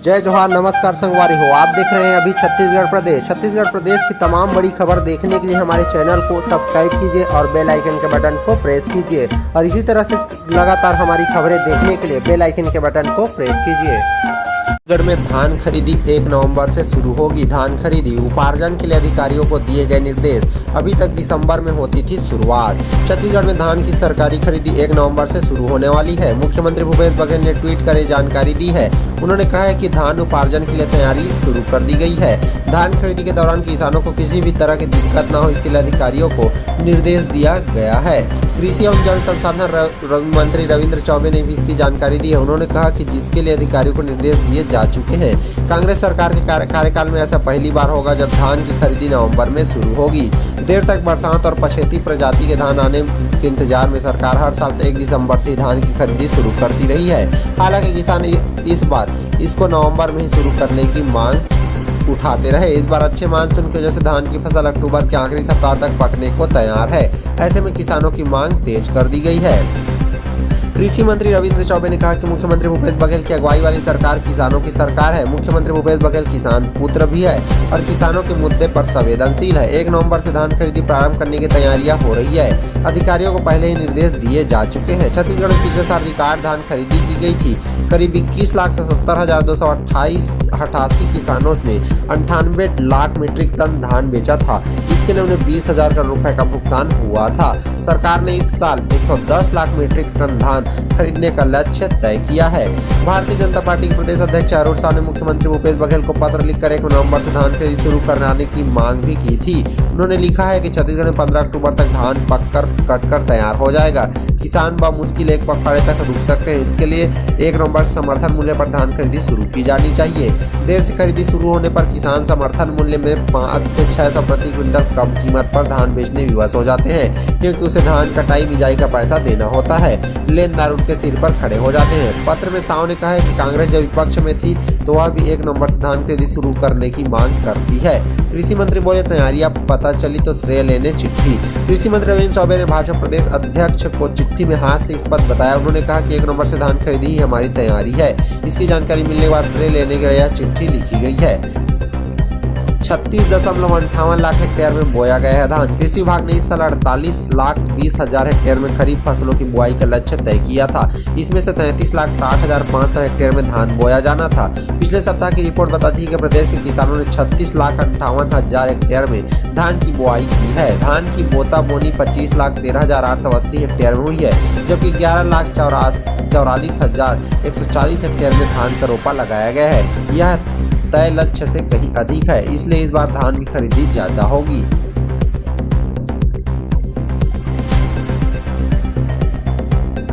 जय जोहार, नमस्कार संगवारी हो। आप देख रहे हैं अभी छत्तीसगढ़ प्रदेश की तमाम बड़ी खबर देखने के लिए हमारे चैनल को सब्सक्राइब कीजिए और बेल आइकन के बटन को प्रेस कीजिए और इसी तरह से लगातार हमारी खबरें देखने के लिए बेल आइकन के बटन को प्रेस कीजिए। छत्तीसगढ़ में धान खरीदी 1 नवंबर से शुरू होगी। धान खरीदी उपार्जन के लिए अधिकारियों को दिए गए निर्देश। अभी तक दिसंबर में होती थी शुरुआत। छत्तीसगढ़ में धान की सरकारी खरीदी 1 नवंबर से शुरू होने वाली है। मुख्यमंत्री भूपेश बघेल ने ट्वीट कर जानकारी दी है। उन्होंने कहा है कि धान उपार्जन के लिए तैयारी शुरू कर दी गई है। धान खरीदी के दौरान किसानों को किसी भी तरह की दिक्कत न हो, इसके लिए अधिकारियों को निर्देश दिया गया है। कृषि एवं जल संसाधन मंत्री रविंद्र चौबे ने भी इसकी जानकारी दी है। उन्होंने कहा कि जिसके लिए अधिकारियों को निर्देश दिए जा चुके हैं। कांग्रेस सरकार के कार्यकाल में ऐसा पहली बार होगा जब धान की खरीदी नवंबर में शुरू होगी। देर तक बरसात और पछेती प्रजाति के धान आने के इंतजार में सरकार हर साल 1 दिसंबर से धान की खरीदी शुरू करती रही है। हालांकि किसान इस बार इसको नवंबर में ही शुरू करने की मांग उठाते रहे। इस बार अच्छे मानसून की वजह से धान की फसल अक्टूबर के आखिरी सप्ताह तक पकने को तैयार है। ऐसे में किसानों की मांग तेज कर दी गई है। कृषि मंत्री रविंद्र चौबे ने कहा कि मुख्यमंत्री भूपेश बघेल की अगुवाई वाली सरकार किसानों की सरकार है। मुख्यमंत्री भूपेश बघेल किसान पुत्र भी है और किसानों के मुद्दे पर संवेदनशील है। 1 नवंबर से धान खरीदी प्रारंभ करने की तैयारियां हो रही है। अधिकारियों को पहले ही निर्देश दिए जा चुके हैं। छत्तीसगढ़ में पिछले साल रिकॉर्ड धान खरीदी की गई थी। करीब 21,77,288 किसानों ने 98 लाख मीट्रिक टन धान बेचा था। इसके लिए उन्हें 20,000 करोड़ रुपए का भुगतान हुआ था। सरकार ने इस साल 110 लाख मीट्रिक टन धान खरीदने का लक्ष्य तय किया है। भारतीय जनता पार्टी के प्रदेश अध्यक्ष अरुण साह ने मुख्यमंत्री भूपेश बघेल को पत्र लिखकर 1 नवंबर से धान खरीदी शुरू कराने की मांग भी की थी। उन्होंने लिखा है कि छत्तीसगढ़ में 15 अक्टूबर तक धान पककर कटकर तैयार हो जाएगा। किसान मुश्किल 1 पखवाड़े तक रुक सकते हैं। इसके लिए 1 नवंबर समर्थन मूल्य पर धान खरीदी शुरू की जानी चाहिए। देर से खरीदी शुरू होने पर किसान समर्थन मूल्य में 5 से 600 प्रति क्विंटल कम कीमत पर धान बेचने विवश हो जाते हैं, क्योंकि उसे धान कटाई बिजाई का पैसा देना होता है। लेनदार उनके सिर पर खड़े हो जाते हैं। पत्र में साव ने कहा है कि कांग्रेस जब विपक्ष में थी तो वह भी 1 नवंबर से धान खरीदी शुरू करने की मांग करती है। कृषि मंत्री बोले, तैयारियां पता चली तो श्रेय लेने चिट्ठी। कृषि मंत्री रविंद्र चौबे ने भाजपा प्रदेश अध्यक्ष को चिट्ठी में हास्यास्पद बताया। उन्होंने कहा कि 1 नवंबर से धान खरीदी ही हमारी तैयारी है। इसकी जानकारी मिलने के बाद श्रेय लेने के यह चिट्ठी लिखी गई है। 36.58 लाख हेक्टेयर में बोया गया है धान। कृषि विभाग ने इस साल 48,20,000 हेक्टेयर में खरीफ फसलों की बुआई का लक्ष्य तय किया था। इसमें से 33,60,500 हेक्टेयर में धान बोया जाना था। पिछले सप्ताह की रिपोर्ट बताती है कि प्रदेश के किसानों ने 36,58,000 हेक्टेयर में धान की बुआई की है। धान की बोता बोनी 25,13,880 हेक्टेयर में हुई है, जबकि 11,44,140 हेक्टेयर में धान का रोपा लगाया गया है। यह तय लक्ष्य से कहीं अधिक है, इसलिए इस बार धान की खरीदी ज्यादा होगी।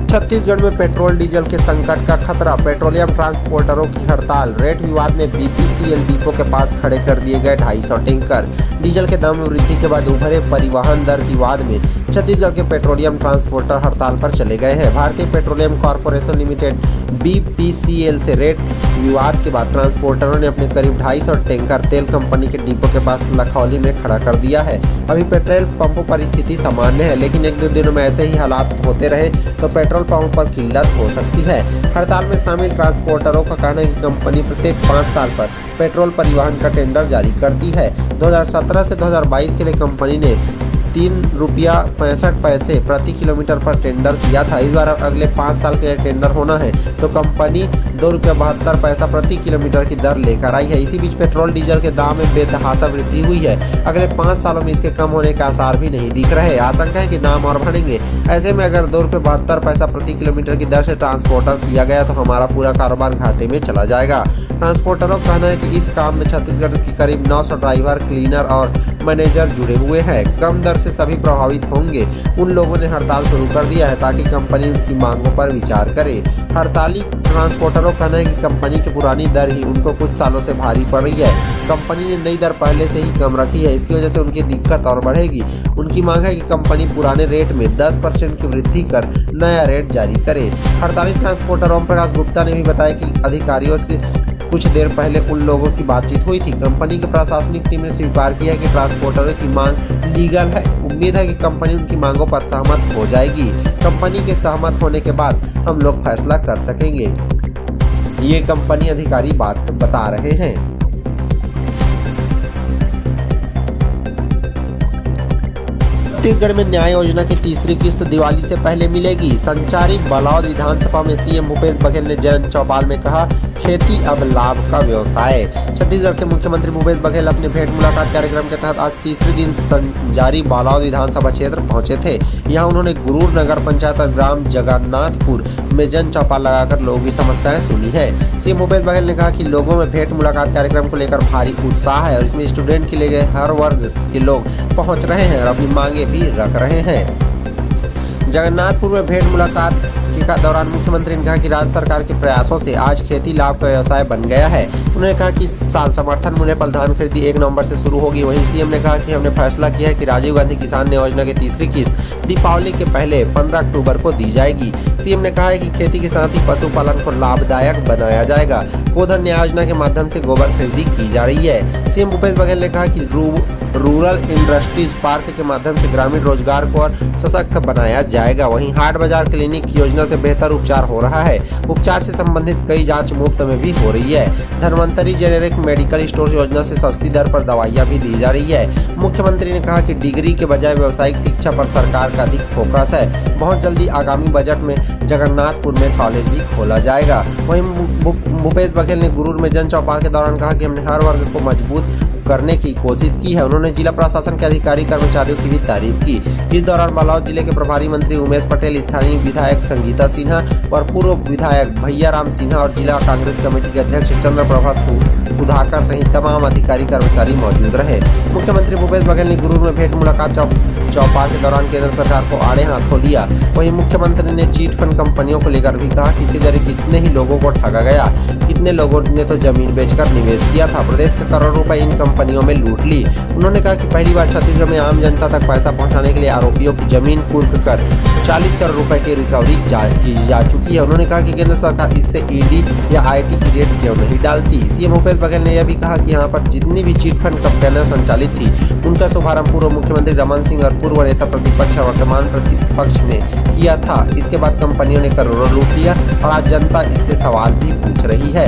छत्तीसगढ़ में पेट्रोल डीजल के संकट का खतरा। पेट्रोलियम ट्रांसपोर्टरों की हड़ताल। रेट विवाद में बीपीसीएल डिपो के पास खड़े कर दिए गए 250 टैंकर। डीजल के दाम में वृद्धि के बाद उभरे परिवहन दर विवाद में छत्तीसगढ़ के पेट्रोलियम ट्रांसपोर्टर हड़ताल पर चले गए हैं। भारतीय पेट्रोलियम कॉर्पोरेशन लिमिटेड बीपीसीएल से रेट विवाद के बाद ट्रांसपोर्टरों ने अपने करीब 250 टैंकर तेल कंपनी के डिपो के पास लखौली में खड़ा कर दिया है। अभी पेट्रोल पंपों पर स्थिति सामान्य है, लेकिन 1-2 दिनों में ऐसे ही हालात होते रहे तो पेट्रोल पंप पर किल्लत हो सकती है। हड़ताल में शामिल ट्रांसपोर्टरों का कहना है कि कंपनी प्रत्येक 5 साल पर पेट्रोल परिवहन का टेंडर जारी करती है। 2017 से 2022 के लिए कंपनी ने ₹3.65 प्रति किलोमीटर पर टेंडर किया था। इस बार अगले 5 साल के लिए टेंडर होना है तो कंपनी ₹2.72 प्रति किलोमीटर की दर लेकर आई है। इसी बीच पेट्रोल डीजल के दाम में बेतहाशा वृद्धि हुई है। अगले 5 सालों में इसके कम होने के आसार भी नहीं दिख रहे। आशंका है कि दाम और बढ़ेंगे। ऐसे में अगर ₹2.72 प्रति किलोमीटर की दर से ट्रांसपोर्टर किया गया तो हमारा पूरा कारोबार घाटे में चला जाएगा। ट्रांसपोर्टरों का कहना है कि इस काम में छत्तीसगढ़ की करीब 900 ड्राइवर, क्लीनर और मैनेजर जुड़े हुए हैं। कम दर से सभी प्रभावित होंगे। उन लोगों ने हड़ताल शुरू कर दिया है ताकि कंपनी उनकी मांगों पर विचार करे। हड़ताली ट्रांसपोर्टरों का कहना है कि कंपनी की पुरानी दर ही उनको कुछ सालों से भारी पड़ रही है। कंपनी ने नई दर पहले से ही कम रखी है, इसकी वजह से उनकी दिक्कत और बढ़ेगी। उनकी मांग है कि कंपनी पुराने रेट में 10% की वृद्धि कर नया रेट जारी करे। हड़ताली ट्रांसपोर्टर ओम प्रकाश गुप्ता ने भी बताया कि अधिकारियों से कुछ देर पहले उन लोगों की बातचीत हुई थी। कंपनी की प्रशासनिक टीम ने स्वीकार किया कि ट्रांसपोर्टरों की मांग लीगल है। उम्मीद है कि कंपनी उनकी मांगों पर सहमत हो जाएगी। कंपनी के सहमत होने के बाद हम लोग फैसला कर सकेंगे। ये कंपनी अधिकारी बात बता रहे हैं। छत्तीसगढ़ में न्याय योजना की तीसरी किस्त दिवाली से पहले मिलेगी। संचारी बलौद विधानसभा में सीएम भूपेश बघेल ने जयंत चौपाल में कहा, खेती अब लाभ का व्यवसाय। छत्तीसगढ़ के मुख्यमंत्री भूपेश बघेल अपने भेंट मुलाकात कार्यक्रम के तहत आज तीसरे दिन संचारी बलौद विधानसभा क्षेत्र पहुंचे थे। यहाँ उन्होंने गुरूर नगर पंचायत और ग्राम जगन्नाथपुर में जन चौपाल लगाकर लोगों की समस्याएं सुनी है। सीएम भूपेश बघेल ने कहा कि लोगों में भेंट मुलाकात कार्यक्रम को लेकर भारी उत्साह है और इसमें स्टूडेंट के लिए हर वर्ग के लोग पहुंच रहे हैं और अपनी मांगे भी रख रहे हैं। जगन्नाथपुर में भेंट मुलाकात के दौरान मुख्यमंत्री ने कहा कि राज्य सरकार के प्रयासों से आज खेती लाभ का व्यवसाय बन गया है। उन्होंने कहा कि इस साल समर्थन मूल्य पर धान खरीदी 1 नवंबर से शुरू होगी। वहीं सीएम ने कहा कि हमने फैसला किया है कि राजीव गांधी किसान योजना की तीसरी किस्त दीपावली के पहले 15 अक्टूबर को दी जाएगी। सीएम ने कहा है कि खेती के साथ ही पशुपालन को लाभदायक बनाया जाएगा। गोधन न्याय योजना के माध्यम से गोबर खरीदी की जा रही है। सीएम भूपेश बघेल ने कहा कि रूरल इंडस्ट्रीज पार्क के माध्यम से ग्रामीण रोजगार को और सशक्त बनाया जाएगा। वहीं हाट बाजार क्लिनिक की योजना से बेहतर उपचार हो रहा है। उपचार से संबंधित कई जांच मुफ्त में भी हो रही है। धनवंतरी जेनेरिक मेडिकल स्टोर योजना से सस्ती दर पर दवाइयां भी दी जा रही है। मुख्यमंत्री ने कहा कि डिग्री के बजाय व्यावसायिक शिक्षा पर सरकार का अधिक फोकस है। बहुत जल्दी आगामी बजट में जगन्नाथपुर में कॉलेज भी खोला जाएगा। वहीं भूपेश बघेल ने गुरूर में जन चौपाल के दौरान कहा कि हमने हर वर्ग को मजबूत करने की कोशिश की है। उन्होंने जिला प्रशासन के अधिकारी कर्मचारियों की भी तारीफ की। इस दौरान बलौद जिले के प्रभारी मंत्री उमेश पटेल, स्थानीय विधायक संगीता सिन्हा और पूर्व विधायक भैया राम सिन्हा और जिला कांग्रेस कमेटी के अध्यक्ष चंद्रप्रभा सुधाकर सहित तमाम अधिकारी कर्मचारी मौजूद रहे। मुख्यमंत्री भूपेश बघेल ने गुरूर में भेंट मुलाकात चौपाल के दौरान केंद्र सरकार को आड़े हाथों लिया। वहीं मुख्यमंत्री ने चीट फंड कंपनियों को लेकर भी कहा कि इसके जरिए कितने ही लोगों को ठगा गया, कितने लोगों ने तो जमीन बेचकर निवेश किया था, प्रदेश के करोड़ों रुपए इन कंपनियों में लूट ली। उन्होंने कहा कि पहली बार छत्तीसगढ़ में आम जनता तक पैसा पहुंचाने के लिए आरोपियों की जमीन कुर्क कर 40 करोड़ रुपए की रिकवरी की जा चुकी है। उन्होंने कहा कि केंद्र सरकार इससे ईडी या आईटी की रेड क्यों नहीं डालती। सीएम भूपेश बघेल ने यह भी कहा कि यहाँ पर जितनी भी चिट फंड कंपनियां संचालित थी उनका शुभारंभ पूर्व मुख्यमंत्री रमन सिंह और पूर्व नेता प्रतिपक्ष और वर्तमान प्रतिपक्ष ने किया था। इसके बाद कंपनियों ने करोड़ों लूट लिया और आज जनता इससे सवाल भी पूछ रही है।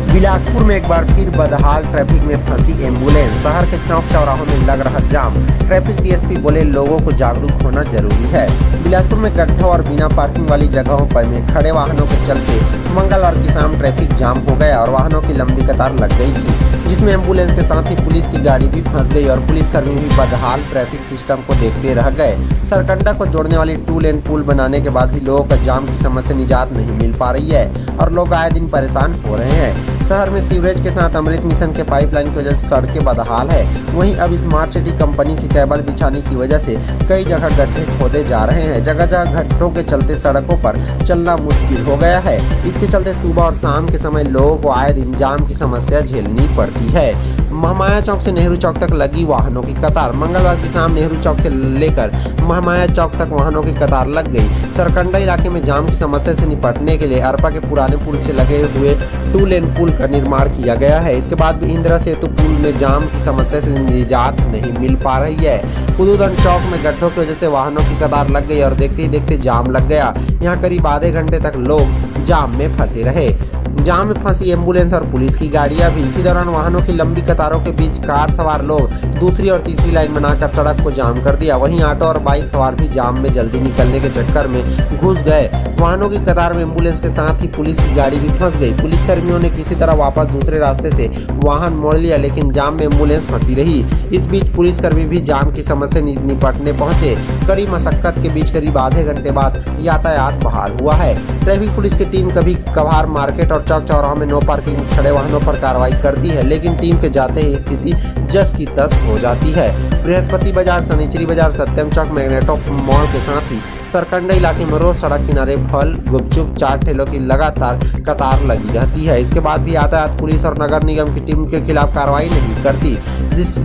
बिलासपुर में एक बार फिर बदहाल ट्रैफिक में फंसी एम्बुलेंस। शहर के चौक चौराहों में लग रहा जाम। ट्रैफिक डीएसपी बोले, लोगों को जागरूक होना जरूरी है। बिलासपुर में गड्ढों और बिना पार्किंग वाली जगहों पर में खड़े वाहनों के चलते मंगलवार की शाम ट्रैफिक जाम हो गया और वाहनों की लंबी कतार लग गई थी, जिसमें एम्बुलेंस के साथ ही पुलिस की गाड़ी भी फंस गई और पुलिसकर्मी भी बदहाल ट्रैफिक सिस्टम को देखते रह गए। सरकंडा को जोड़ने वाली 2 लेन पुल बनाने के बाद भी लोगों का जाम की समस्या से निजात नहीं मिल पा रही है और लोग आए दिन परेशान हो रहे हैं। शहर में सीवरेज के साथ अमृत मिशन के पाइपलाइन की वजह से सड़कें बदहाल है। वहीं अब स्मार्ट सिटी कंपनी के केबल बिछाने की वजह से कई जगह गड्ढे खोदे जा रहे हैं। जगह जगह गड्ढों के चलते सड़कों पर चलना मुश्किल हो गया है। इसके चलते सुबह और शाम के समय लोगों को आए दिन जाम की समस्या झेलनी पड़ती है। महामाया चौक से नेहरू चौक तक लगी वाहनों की कतार। मंगलवार की शाम नेहरू चौक से लेकर महामाया चौक तक वाहनों की कतार लग गई। सरकंडा इलाके में जाम की समस्या से निपटने के लिए अरपा के पुराने पुल से लगे हुए 2 लेन पुल का निर्माण किया गया है। इसके बाद भी इंदिरा सेतु पुल में जाम की समस्या से निजात नहीं मिल पा रही है। कुदूदन चौक में गड्ढों की वजह से वाहनों की कतार लग गई और देखते ही देखते जाम लग गया। यहाँ करीब आधे घंटे तक लोग जाम में फंसे रहे। जाम में फंसी एम्बुलेंस और पुलिस की गाड़ियां भी। इसी दौरान वाहनों की लंबी कतारों के बीच कार सवार लोग दूसरी और तीसरी लाइन बनाकर सड़क को जाम कर दिया। वहीं ऑटो और बाइक सवार भी जाम में जल्दी निकलने के चक्कर में घुस गए। वाहनों की कतार में एम्बुलेंस के साथ ही पुलिस की गाड़ी भी फंस गई। पुलिसकर्मियों ने किसी तरह वापस दूसरे रास्ते से वाहन मोड़ लिया, लेकिन जाम में एम्बुलेंस फंसी रही। इस बीच पुलिसकर्मी भी जाम की समस्या से निपटने पहुंचे। कड़ी मशक्कत के बीच करीब आधे घंटे बाद यातायात बहाल हुआ है। ट्रैफिक पुलिस की टीम कभी कभार मार्केट और चौक चौराहों में नो पार्किंग में खड़े वाहनों पर कार्रवाई करती है, लेकिन टीम के जाते ही स्थिति जस की तस हो जाती है। बृहस्पति बाजार, सनीचरी बाजार, सत्यम चौक, मैग्नेटो मॉल के साथ ही सरकंडा इलाके में रोज सड़क किनारे फल, गुपचुप, चाट ठेलों की लगातार कतार लगी रहती है। इसके बाद भी यातायात पुलिस और नगर निगम की टीम के खिलाफ कार्रवाई नहीं करती,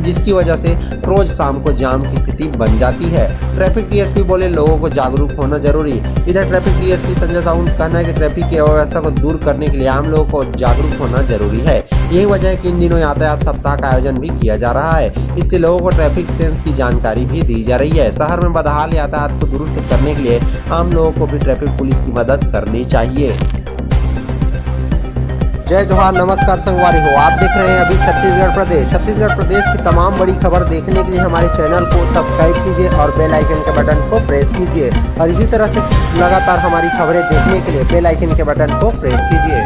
जिसकी वजह से रोज शाम को जाम की स्थिति बन जाती है। ट्रैफिक डीएसपी बोले, लोगों को जागरूक होना जरूरी। इधर ट्रैफिक डीएसपी संजय साहू का कहना है कि ट्रैफिक की अव्यवस्था को दूर करने के लिए आम लोगों को जागरूक होना जरूरी है। यही वजह है कि इन दिनों यातायात सप्ताह का आयोजन भी किया जा रहा है। इससे लोगों को ट्रैफिक सेंस की जानकारी भी दी जा रही है। शहर में बदहाल यातायात को दुरुस्त करने के लिए आम लोगों को भी ट्रैफिक पुलिस की मदद करनी चाहिए। जय जोहार, नमस्कार संगवारी हो। आप देख रहे हैं अभी छत्तीसगढ़ प्रदेश की तमाम बड़ी खबर देखने के लिए हमारे चैनल को सब्सक्राइब कीजिए और बेल आइकन के बटन को प्रेस कीजिए और इसी तरह से लगातार हमारी खबरें देखने के लिए बेल आइकन के बटन को प्रेस कीजिए।